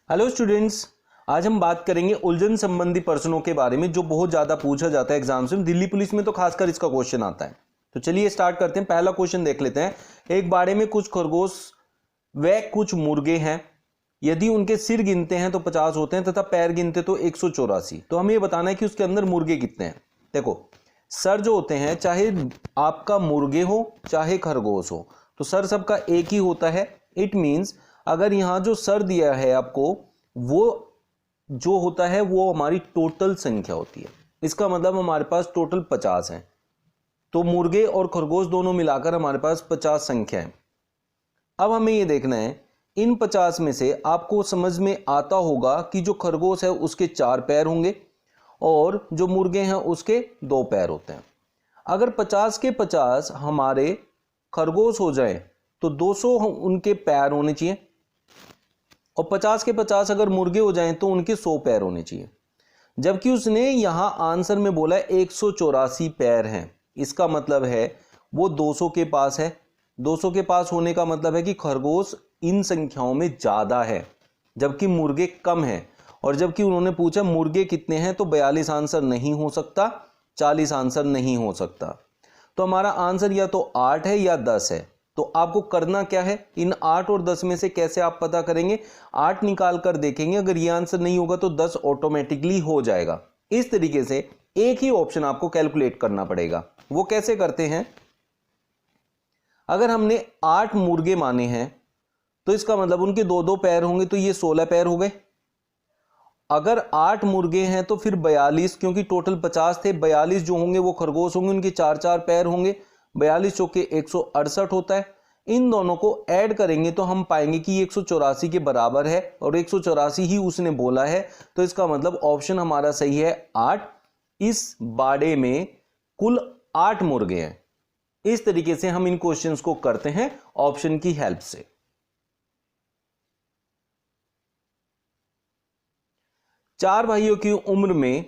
Hello students, आज हम बात करेंगे उलझन संबंधी प्रश्नों के बारे में जो बहुत ज्यादा पूछा जाता है एग्जाम्स में। दिल्ली पुलिस में तो खासकर इसका क्वेश्चन आता है। तो चलिए स्टार्ट करते हैं। पहला क्वेश्चन देख लेते हैं। एक बाड़े में कुछ खरगोश व कुछ मुर्गे हैं। यदि उनके सिर गिनते हैं तो 50 होते हैं तथा पैर गिनते तो 184। तो हमें यह बताना है कि उसके अंदर मुर्गे कितने हैं। देखो, सर जो होते हैं, चाहे आपका मुर्गे हो चाहे खरगोश हो, तो सर सबका एक ही होता है। इट मीन्स अगर यहां जो सर दिया है आपको, वो जो होता है वो हमारी टोटल संख्या होती है। इसका मतलब हमारे पास टोटल 50 है। तो मुर्गे और खरगोश दोनों मिलाकर हमारे पास 50 संख्या है। अब हमें यह देखना है, इन 50 में से आपको समझ में आता होगा कि जो खरगोश है उसके 4 पैर होंगे और जो मुर्गे हैं उसके 2 पैर होते हैं। अगर 50 के 50 हमारे खरगोश हो जाए तो 200 उनके पैर होने चाहिए और 50 के 50 अगर मुर्गे हो जाएं तो उनके 100 पैर होने चाहिए। जबकि उसने यहां आंसर में बोला 184 पैर हैं। इसका मतलब है वो 200 के पास है। 200 के पास होने का मतलब है कि खरगोश इन संख्याओं में ज्यादा है जबकि मुर्गे कम है। और जबकि उन्होंने पूछा मुर्गे कितने हैं तो 42 आंसर नहीं हो सकता, 40 आंसर नहीं हो सकता। तो हमारा आंसर या तो 8 है या 10 है। तो आपको करना क्या है, इन 8 और 10 में से कैसे आप पता करेंगे, 8 निकाल कर देखेंगे। अगर ये आंसर नहीं होगा तो 10 ऑटोमेटिकली हो जाएगा। इस तरीके से एक ही ऑप्शन आपको कैलकुलेट करना पड़ेगा। वो कैसे करते हैं, अगर हमने 8 मुर्गे माने हैं तो इसका मतलब उनके 2-2 पैर होंगे तो ये 16 पैर हो गए। अगर 8 मुर्गे हैं तो फिर 42, क्योंकि टोटल 50 थे, 42 जो होंगे वो खरगोश होंगे, उनके 4-4 पैर होंगे। 42 चौके 168 होता है। इन दोनों को ऐड करेंगे तो हम पाएंगे कि 184 के बराबर है और 184 ही उसने बोला है। तो इसका मतलब ऑप्शन हमारा सही है 8। इस बाड़े में कुल 8 मुर्गे हैं। इस तरीके से हम इन क्वेश्चंस को करते हैं ऑप्शन की हेल्प से। चार भाइयों की उम्र में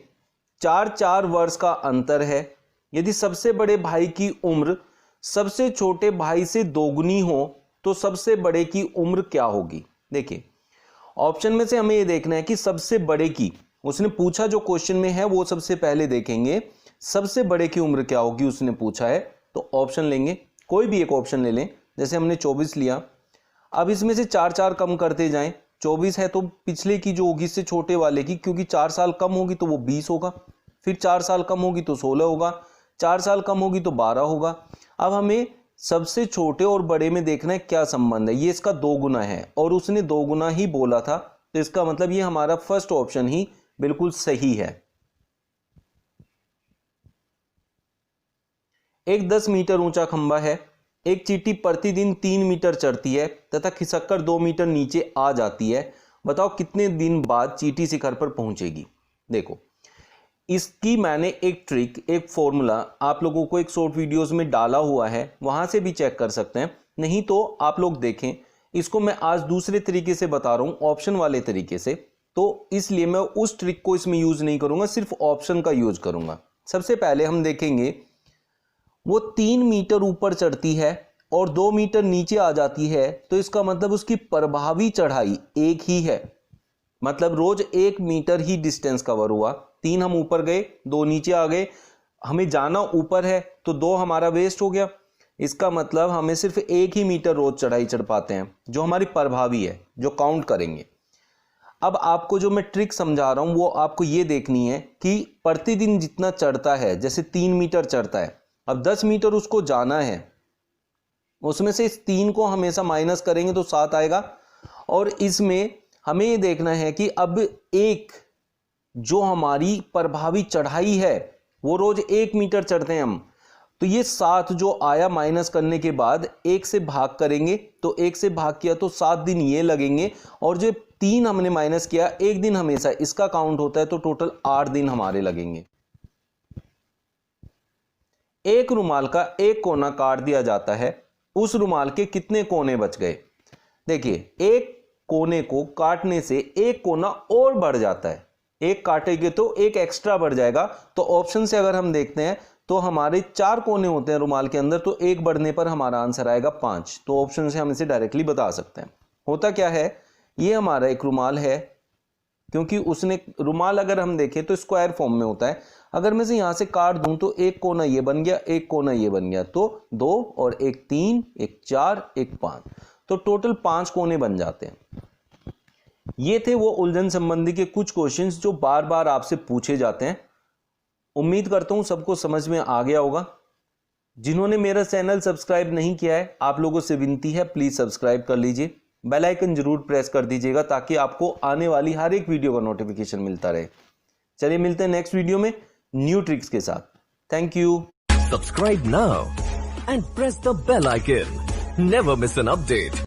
4-4 वर्ष का अंतर है। यदि सबसे बड़े भाई की उम्र सबसे छोटे भाई से दोगुनी हो तो सबसे बड़े की उम्र क्या होगी। देखिए, ऑप्शन में से हमें यह देखना है कि सबसे बड़े की, उसने पूछा जो क्वेश्चन में है वो सबसे पहले देखेंगे। सबसे बड़े की उम्र क्या होगी उसने पूछा है, तो ऑप्शन लेंगे। कोई भी एक ऑप्शन ले लें। जैसे हमने 24 लिया। अब इसमें से 4-4 कम करते जाएं। 24 है तो पिछले की जो होगी इससे छोटे वाले की, क्योंकि 4 साल कम होगी तो वो 20 होगा, फिर 4 साल कम होगी तो 16 होगा, 4 साल कम होगी तो 12 होगा। अब हमें सबसे छोटे और बड़े में देखना है क्या संबंध है। ये इसका 2 गुना है और उसने 2 गुना ही बोला था, तो इसका मतलब ये हमारा फर्स्ट ऑप्शन ही बिल्कुल सही है। एक 10 मीटर ऊंचा खंबा है। एक चींटी प्रतिदिन 3 मीटर चढ़ती है तथा खिसककर 2 मीटर नीचे आ जाती है। बताओ कितने दिन बाद चींटी शिखर पर पहुंचेगी। देखो, इसकी मैंने एक ट्रिक, एक फॉर्मूला आप लोगों को एक शॉर्ट वीडियोस में डाला हुआ है, वहां से भी चेक कर सकते हैं। नहीं तो आप लोग देखें, इसको मैं आज दूसरे तरीके से बता रहा हूं, ऑप्शन वाले तरीके से। तो इसलिए मैं उस ट्रिक को इसमें यूज नहीं करूंगा, सिर्फ ऑप्शन का यूज करूंगा। सबसे पहले हम देखेंगे, वो 3 मीटर ऊपर चढ़ती है और 2 मीटर नीचे आ जाती है, तो इसका मतलब उसकी प्रभावी चढ़ाई एक ही है। मतलब रोज 1 मीटर ही डिस्टेंस कवर हुआ। 3 हम ऊपर गए, 2 नीचे आ गए। हमें जाना ऊपर है तो 2 हमारा वेस्ट हो गया। इसका मतलब हमें सिर्फ 1 ही मीटर रोज चढ़ाई चढ़ पाते हैं, जो हमारी प्रभावी है, जो काउंट करेंगे। अब आपको जो मैं ट्रिक समझा रहा हूं वो आपको ये देखनी है कि प्रतिदिन जितना चढ़ता है, जैसे 3 मीटर चढ़ता है, अब 10 मीटर उसको जाना है, उसमें से इस 3 को हमेशा माइनस करेंगे तो 7 आएगा। और इसमें हमें ये देखना है कि अब एक जो हमारी प्रभावी चढ़ाई है वो रोज 1 मीटर चढ़ते हैं हम, तो ये 7 जो आया माइनस करने के बाद 1 से भाग करेंगे, तो 1 से भाग किया तो 7 दिन ये लगेंगे। और जो 3 हमने माइनस किया, 1 दिन हमेशा इसका काउंट होता है, तो टोटल 8 दिन हमारे लगेंगे। एक रुमाल का एक कोना काट दिया जाता है, उस रुमाल के कितने कोने बच गए। देखिए, एक कोने को काटने से एक कोना और बढ़ जाता है। एक काटेंगे तो एक एक्स्ट्रा बढ़ जाएगा। तो ऑप्शन से अगर हम देखते हैं तो हमारे 4 कोने होते हैं रुमाल के अंदर, तो एक बढ़ने पर हमारा आंसर आएगा 5। तो ऑप्शन से हम इसे डायरेक्टली बता सकते हैं। होता क्या है ये हमारा एक रुमाल है, क्योंकि उसने रुमाल अगर हम देखें तो स्क्वायर फॉर्म में होता है। अगर मैं से यहां से काट दूं तो एक कोना ये बन गया, एक कोना ये बन गया, तो 2 और 1 3, 1 4, 1 5, तो टोटल 5 कोने बन जाते हैं। ये थे वो उलझन संबंधी के कुछ क्वेश्चंस जो बार बार आपसे पूछे जाते हैं। उम्मीद करता हूं सबको समझ में आ गया होगा। जिन्होंने मेरा चैनल सब्सक्राइब नहीं किया है, आप लोगों से विनती है प्लीज सब्सक्राइब कर लीजिए, बेल आइकन जरूर प्रेस कर दीजिएगा ताकि आपको आने वाली हर एक वीडियो का नोटिफिकेशन मिलता रहे। चलिए मिलते हैं नेक्स्ट वीडियो में न्यू ट्रिक्स के साथ। Thank you. Subscribe now and press the bell icon. Never miss an update.